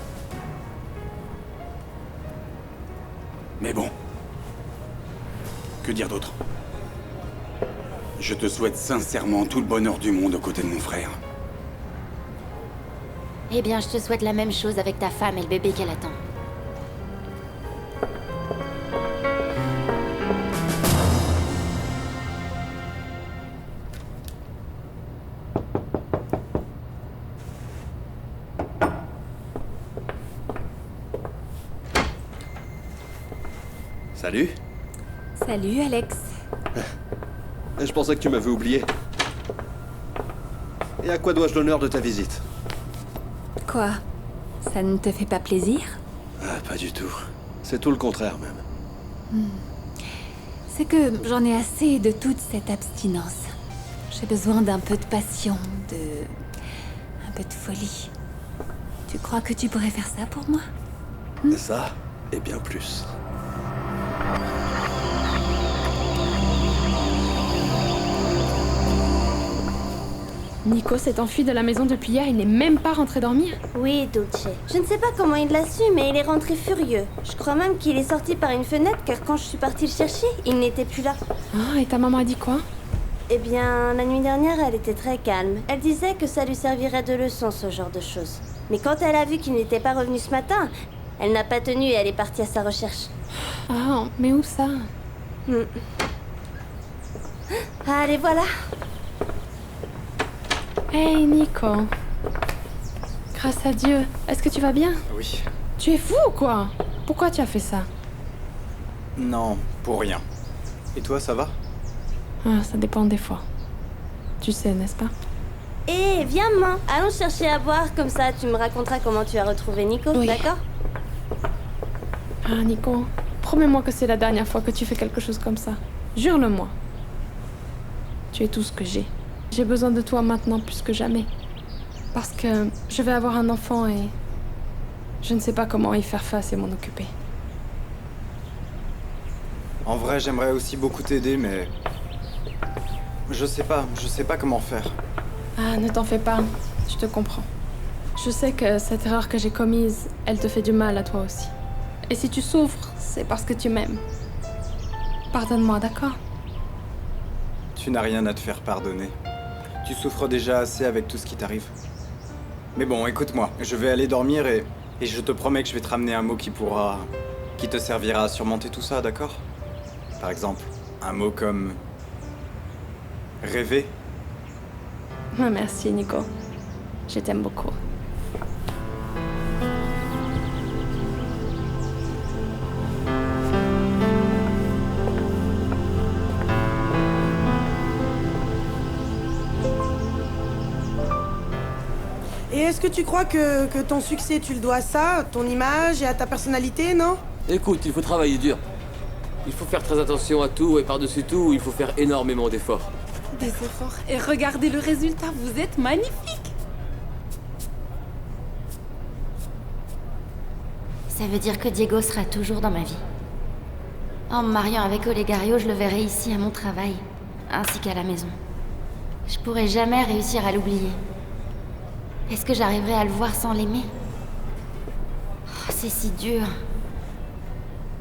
Speaker 10: Mais bon. Que dire d'autre? Je te souhaite sincèrement tout le bonheur du monde aux côtés de mon frère.
Speaker 5: Eh bien, je te souhaite la même chose avec ta femme et le bébé qu'elle attend.
Speaker 18: Salut.
Speaker 13: Salut, Alex.
Speaker 18: Je pensais que tu m'avais oublié. Et à quoi dois-je l'honneur de ta visite?
Speaker 13: Quoi? Ça ne te fait pas plaisir?
Speaker 18: Ah, pas du tout. C'est tout le contraire, même.
Speaker 13: C'est que j'en ai assez de toute cette abstinence. J'ai besoin d'un peu de passion, un peu de folie. Tu crois que tu pourrais faire ça pour moi?
Speaker 18: Ça, et bien plus.
Speaker 15: Nico s'est enfui de la maison depuis hier, il n'est même pas rentré dormir.
Speaker 7: Oui, Dulce. Je ne sais pas comment il l'a su, mais il est rentré furieux. Je crois même qu'il est sorti par une fenêtre, car quand je suis partie le chercher, il n'était plus là.
Speaker 15: Ah, et ta maman a dit quoi?
Speaker 7: Eh bien, la nuit dernière, elle était très calme. Elle disait que ça lui servirait de leçon, ce genre de choses. Mais quand elle a vu qu'il n'était pas revenu ce matin, elle n'a pas tenu et elle est partie à sa recherche.
Speaker 15: Ah, mais où ça?
Speaker 7: Allez, voilà.
Speaker 15: Hey Nico. Grâce à Dieu. Est-ce que tu vas bien?
Speaker 1: Oui.
Speaker 15: Tu es fou ou quoi? Pourquoi tu as fait ça?
Speaker 1: Non, pour rien. Et toi, ça va?
Speaker 15: Ah, ça dépend des fois. Tu sais, n'est-ce pas?
Speaker 7: Eh, viens, maman. Allons chercher à boire, comme ça tu me raconteras comment tu as retrouvé Nico,
Speaker 15: Oui.
Speaker 7: d'accord?
Speaker 15: Ah, Nico, promets-moi que c'est la dernière fois que tu fais quelque chose comme ça. Jure-le-moi. Tu es tout ce que j'ai. J'ai besoin de toi maintenant plus que jamais. Parce que je vais avoir un enfant et je ne sais pas comment y faire face et m'en occuper.
Speaker 19: En vrai, j'aimerais aussi beaucoup t'aider, mais... je sais pas comment faire.
Speaker 15: Ah, ne t'en fais pas, je te comprends. Je sais que cette erreur que j'ai commise, elle te fait du mal à toi aussi. Et si tu souffres, c'est parce que tu m'aimes. Pardonne-moi, d'accord?
Speaker 19: Tu n'as rien à te faire pardonner. Tu souffres déjà assez avec tout ce qui t'arrive. Mais bon, écoute-moi, je vais aller dormir et je te promets que je vais te ramener un mot qui te servira à surmonter tout ça, d'accord? Par exemple, un mot comme... rêver.
Speaker 15: Ah, merci, Nico. Je t'aime beaucoup.
Speaker 12: Et est-ce que tu crois que ton succès, tu le dois à ça, à ton image et à ta personnalité, non?
Speaker 2: Écoute, il faut travailler dur. Il faut faire très attention à tout et par-dessus tout, il faut faire énormément d'efforts.
Speaker 13: Des efforts. Et regardez le résultat, vous êtes magnifique.
Speaker 5: Ça veut dire que Diego sera toujours dans ma vie. En me mariant avec Olegario, je le verrai ici à mon travail, ainsi qu'à la maison. Je pourrai jamais réussir à l'oublier. Est-ce que j'arriverai à le voir sans l'aimer? Oh, c'est si dur.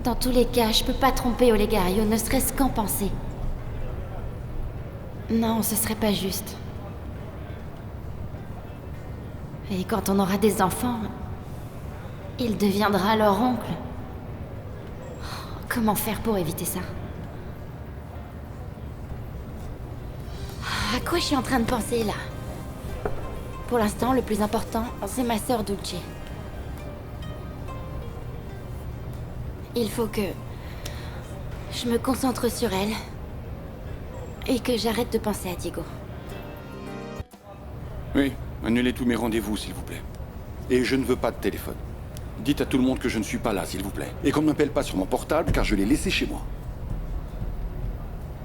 Speaker 5: Dans tous les cas, je peux pas tromper Olegario, ne serait-ce qu'en penser. Non, ce serait pas juste. Et quand on aura des enfants, il deviendra leur oncle. Comment faire pour éviter ça? À quoi je suis en train de penser là? Pour l'instant, le plus important, c'est ma sœur Dulce. Il faut que je me concentre sur elle et que j'arrête de penser à Diego.
Speaker 20: Oui, annulez tous mes rendez-vous, s'il vous plaît. Et je ne veux pas de téléphone. Dites à tout le monde que je ne suis pas là, s'il vous plaît. Et qu'on ne m'appelle pas sur mon portable, car je l'ai laissé chez moi.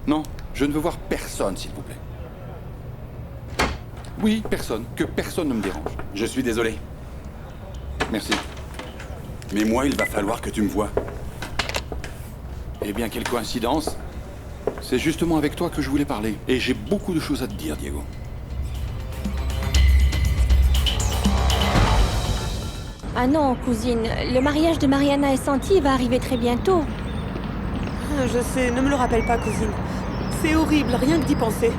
Speaker 20: Non, je ne veux voir personne, s'il vous plaît. Oui, personne. Que personne ne me dérange.
Speaker 10: Je suis désolé.
Speaker 20: Merci.
Speaker 10: Mais moi, il va falloir que tu me vois.
Speaker 20: Eh bien, quelle coïncidence. C'est justement avec toi que je voulais parler. Et j'ai beaucoup de choses à te dire, Diego.
Speaker 4: Ah non, cousine, le mariage de Mariana et Santi va arriver très bientôt.
Speaker 12: Je sais, ne me le rappelle pas, cousine. C'est horrible, rien que d'y penser.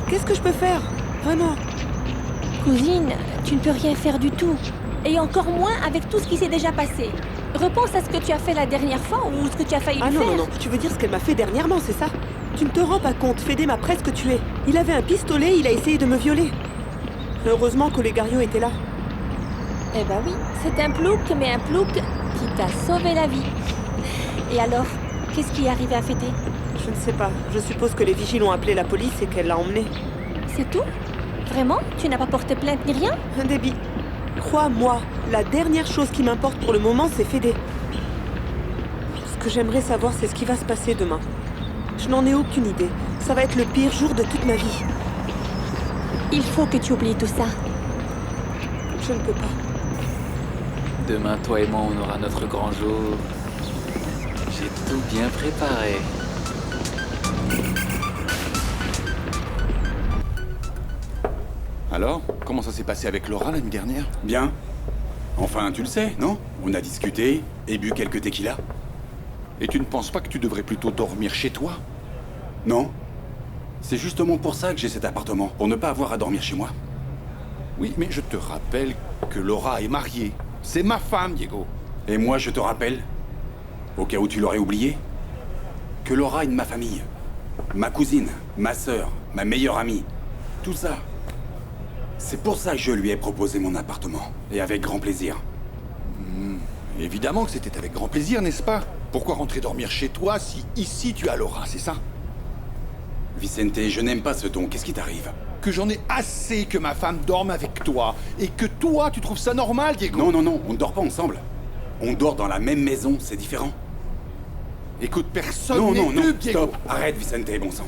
Speaker 12: Qu'est-ce que je peux faire? Vraiment.
Speaker 4: Cousine, tu ne peux rien faire du tout. Et encore moins avec tout ce qui s'est déjà passé. Repense à ce que tu as fait la dernière fois ou ce que tu as failli
Speaker 12: Ah
Speaker 4: lui
Speaker 12: non,
Speaker 4: faire.
Speaker 12: non, non, tu veux dire ce qu'elle m'a fait dernièrement, c'est ça? Tu ne te rends pas compte, Fédé m'a presque tué. Il avait un pistolet, il a essayé de me violer. Heureusement qu'Olegario était là.
Speaker 4: Eh ben oui, c'est un plouc, mais un plouc qui t'a sauvé la vie. Et alors, qu'est-ce qui est arrivé à Fédé?
Speaker 12: Je ne sais pas. Je suppose que les vigiles ont appelé la police et qu'elle l'a emmené.
Speaker 4: C'est tout? Vraiment? Tu n'as pas porté plainte ni rien?
Speaker 12: Déby, crois-moi, la dernière chose qui m'importe pour le moment, c'est Fédé. Ce que j'aimerais savoir, c'est ce qui va se passer demain. Je n'en ai aucune idée. Ça va être le pire jour de toute ma vie.
Speaker 4: Il faut que tu oublies tout ça.
Speaker 12: Je ne peux pas.
Speaker 21: Demain, toi et moi, on aura notre grand jour. J'ai tout bien préparé.
Speaker 20: Alors, comment ça s'est passé avec Laura l'année dernière?
Speaker 10: Bien. Enfin, tu le sais, non? On a discuté et bu quelques tequilas.
Speaker 20: Et tu ne penses pas que tu devrais plutôt dormir chez toi?
Speaker 10: Non. C'est justement pour ça que j'ai cet appartement, pour ne pas avoir à dormir chez moi.
Speaker 20: Oui, mais je te rappelle que Laura est mariée. C'est ma femme, Diego.
Speaker 10: Et moi, je te rappelle, au cas où tu l'aurais oublié, que Laura est de ma famille. Ma cousine, ma sœur, ma meilleure amie. Tout ça. C'est pour ça que je lui ai proposé mon appartement. Et avec grand plaisir.
Speaker 20: Évidemment que c'était avec grand plaisir, n'est-ce pas? Pourquoi rentrer dormir chez toi si ici tu as Laura, c'est ça?
Speaker 10: Vicente, je n'aime pas ce ton. Qu'est-ce qui t'arrive?
Speaker 20: Que j'en ai assez que ma femme dorme avec toi. Et que toi, tu trouves ça normal, Diego?
Speaker 10: Non, non, non, on ne dort pas ensemble. On dort dans la même maison, c'est différent.
Speaker 20: Écoute, personne
Speaker 10: Non,
Speaker 20: n'est
Speaker 10: non, non,
Speaker 20: mieux, Diego.
Speaker 10: stop. Arrête, Vicente, bon sang.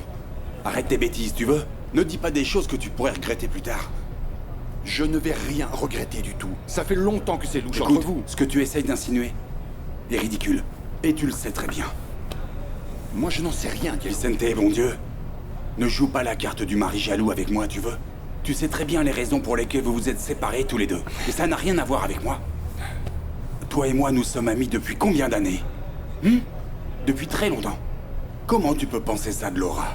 Speaker 10: Arrête tes bêtises, tu veux? Ne dis pas des choses que tu pourrais regretter plus tard.
Speaker 20: Je ne vais rien regretter du tout. Ça fait longtemps que c'est louche
Speaker 10: Écoute,
Speaker 20: entre vous.
Speaker 10: ce que tu essayes d'insinuer est ridicule. Et tu le sais très bien.
Speaker 20: Moi, je n'en sais rien, Diego.
Speaker 10: Vicente, bon Dieu. Ne joue pas la carte du mari jaloux avec moi, tu veux? Tu sais très bien les raisons pour lesquelles vous vous êtes séparés tous les deux. Et ça n'a rien à voir avec moi. Toi et moi, nous sommes amis depuis combien d'années? Depuis très longtemps. Comment tu peux penser ça de Laura?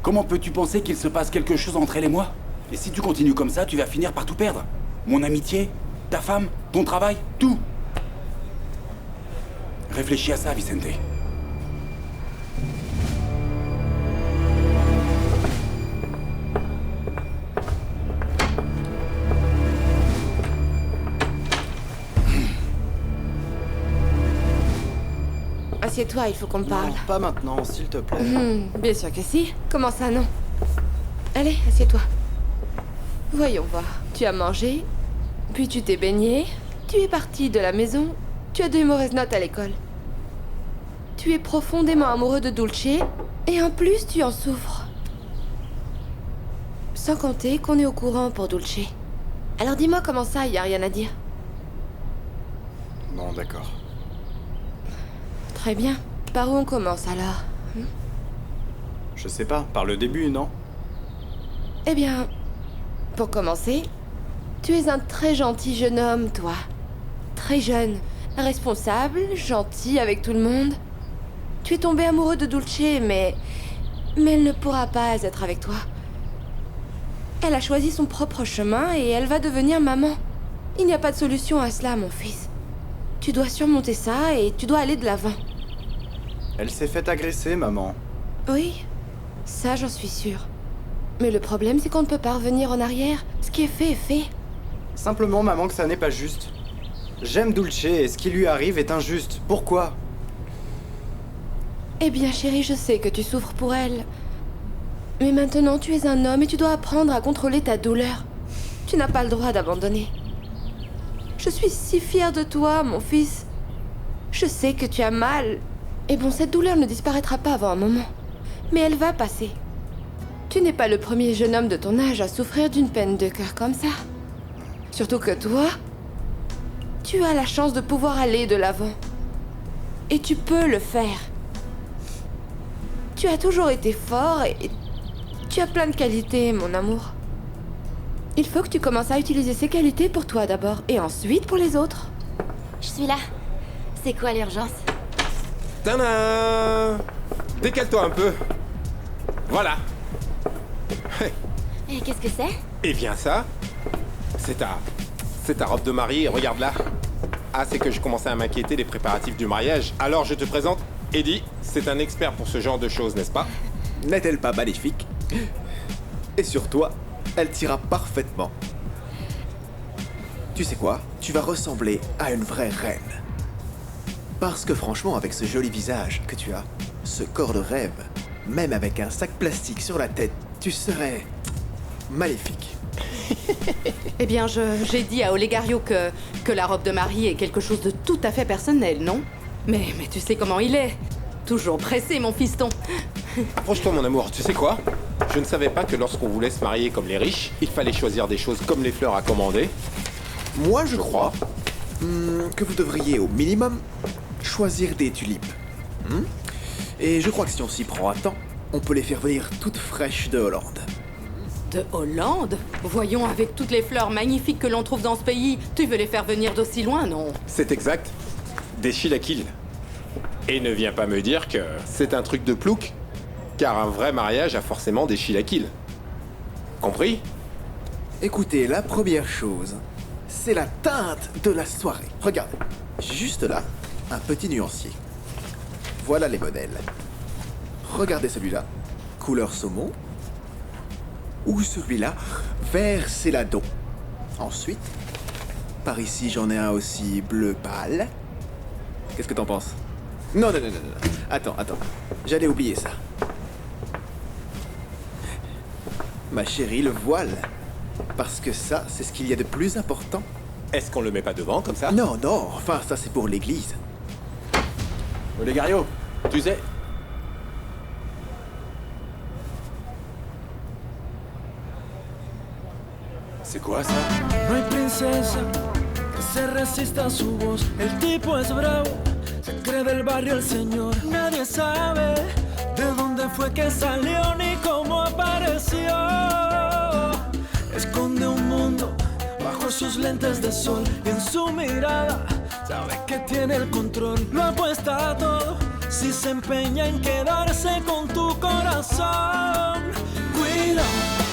Speaker 10: Comment peux-tu penser qu'il se passe quelque chose entre elle et moi? Et si tu continues comme ça, tu vas finir par tout perdre. Mon amitié, ta femme, ton travail, tout. Réfléchis à ça, Vicente.
Speaker 3: Assieds-toi, il faut qu'on parle.
Speaker 18: Non, pas maintenant, s'il te plaît.
Speaker 3: Bien sûr que si. Comment ça, non? Allez, assieds-toi. Voyons voir. Tu as mangé, puis tu t'es baigné, tu es parti de la maison, tu as de mauvaises notes à l'école. Tu es profondément amoureux de Dulce, et en plus tu en souffres. Sans compter qu'on est au courant pour Dulce. Alors dis-moi comment ça, y a rien à dire?
Speaker 19: Bon, d'accord.
Speaker 17: Très bien. Par où on commence alors?
Speaker 19: Je sais pas, par le début, non?
Speaker 17: Eh bien, pour commencer, tu es un très gentil jeune homme, toi. Très jeune, responsable, gentil avec tout le monde. Tu es tombé amoureux de Dulce, mais elle ne pourra pas être avec toi. Elle a choisi son propre chemin et elle va devenir maman. Il n'y a pas de solution à cela, mon fils. Tu dois surmonter ça et tu dois aller de l'avant.
Speaker 19: Elle s'est fait agresser, maman.
Speaker 17: Oui, ça j'en suis sûre. Mais le problème, c'est qu'on ne peut pas revenir en arrière. Ce qui est fait est fait.
Speaker 19: Simplement, maman, que ça n'est pas juste. J'aime Dulce et ce qui lui arrive est injuste. Pourquoi?
Speaker 17: Eh bien, chérie, je sais que tu souffres pour elle. Mais maintenant, tu es un homme et tu dois apprendre à contrôler ta douleur. Tu n'as pas le droit d'abandonner. Je suis si fière de toi, mon fils. Je sais que tu as mal. Et bon, cette douleur ne disparaîtra pas avant un moment. Mais elle va passer. Tu n'es pas le premier jeune homme de ton âge à souffrir d'une peine de cœur comme ça. Surtout que toi, tu as la chance de pouvoir aller de l'avant. Et tu peux le faire. Tu as toujours été fort et tu as plein de qualités, mon amour. Il faut que tu commences à utiliser ces qualités pour toi d'abord, et ensuite pour les autres.
Speaker 5: Je suis là. C'est quoi l'urgence?
Speaker 11: Tadam! Décale-toi un peu. Voilà.
Speaker 5: Et qu'est-ce que c'est?
Speaker 11: Eh bien ça, c'est ta robe de mariée, regarde là. Ah, c'est que je commençais à m'inquiéter des préparatifs du mariage. Alors je te présente Eddie, c'est un expert pour ce genre de choses, n'est-ce pas?
Speaker 22: N'est-elle pas maléfique? Et sur toi, elle t'ira parfaitement. Tu sais quoi? Tu vas ressembler à une vraie reine. Parce que franchement, avec ce joli visage que tu as, ce corps de rêve, même avec un sac plastique sur la tête, tu serais maléfique.
Speaker 17: Eh bien, j'ai dit à Olegario que la robe de mariée est quelque chose de tout à fait personnel, non? Mais tu sais comment il est. Toujours pressé, mon fiston.
Speaker 11: Approche-toi, mon amour, tu sais quoi? Je ne savais pas que lorsqu'on voulait se marier comme les riches, il fallait choisir des choses comme les fleurs à commander.
Speaker 22: Moi, je crois que vous devriez au minimum choisir des tulipes. Et je crois que si on s'y prend à temps, on peut les faire venir toutes fraîches de Hollande.
Speaker 17: De Hollande? Voyons, avec toutes les fleurs magnifiques que l'on trouve dans ce pays, tu veux les faire venir d'aussi loin, non?
Speaker 11: C'est exact. Des chilaquiles. Et ne viens pas me dire que c'est un truc de plouc, car un vrai mariage a forcément des chilaquiles. Compris?
Speaker 22: Écoutez, la première chose, c'est la teinte de la soirée. Regardez, juste là, un petit nuancier. Voilà les modèles. Regardez celui-là, couleur saumon. Ou celui-là, vert céladon. Ensuite, par ici, j'en ai un aussi bleu pâle. Qu'est-ce que t'en penses? Non. Attends. J'allais oublier ça. Ma chérie, le voile. Parce que ça, c'est ce qu'il y a de plus important.
Speaker 11: Est-ce qu'on le met pas devant, comme ça?
Speaker 22: Non, enfin, ça c'est pour l'église.
Speaker 11: Olegario, tu sais...
Speaker 22: C'est quoi ça?
Speaker 23: No hay princesa que se resista a su voz. El tipo es bravo, se cree del barrio el señor. Nadie sabe de dónde fue que salió ni cómo apareció. Esconde un mundo bajo sus lentes de sol y en su mirada sabe que tiene el control. Lo apuesta a todo si se empeña en quedarse con tu corazón. Cuidado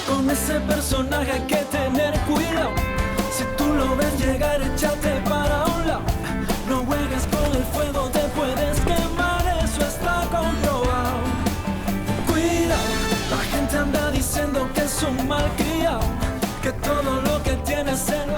Speaker 23: con ese personaje, hay que tener cuidado. Si tú lo ves llegar, échate para un lado. No juegues con el fuego, te puedes quemar, eso está comprobado. Cuidado, la gente anda diciendo que es un malcriado, que todo lo que tiene se lo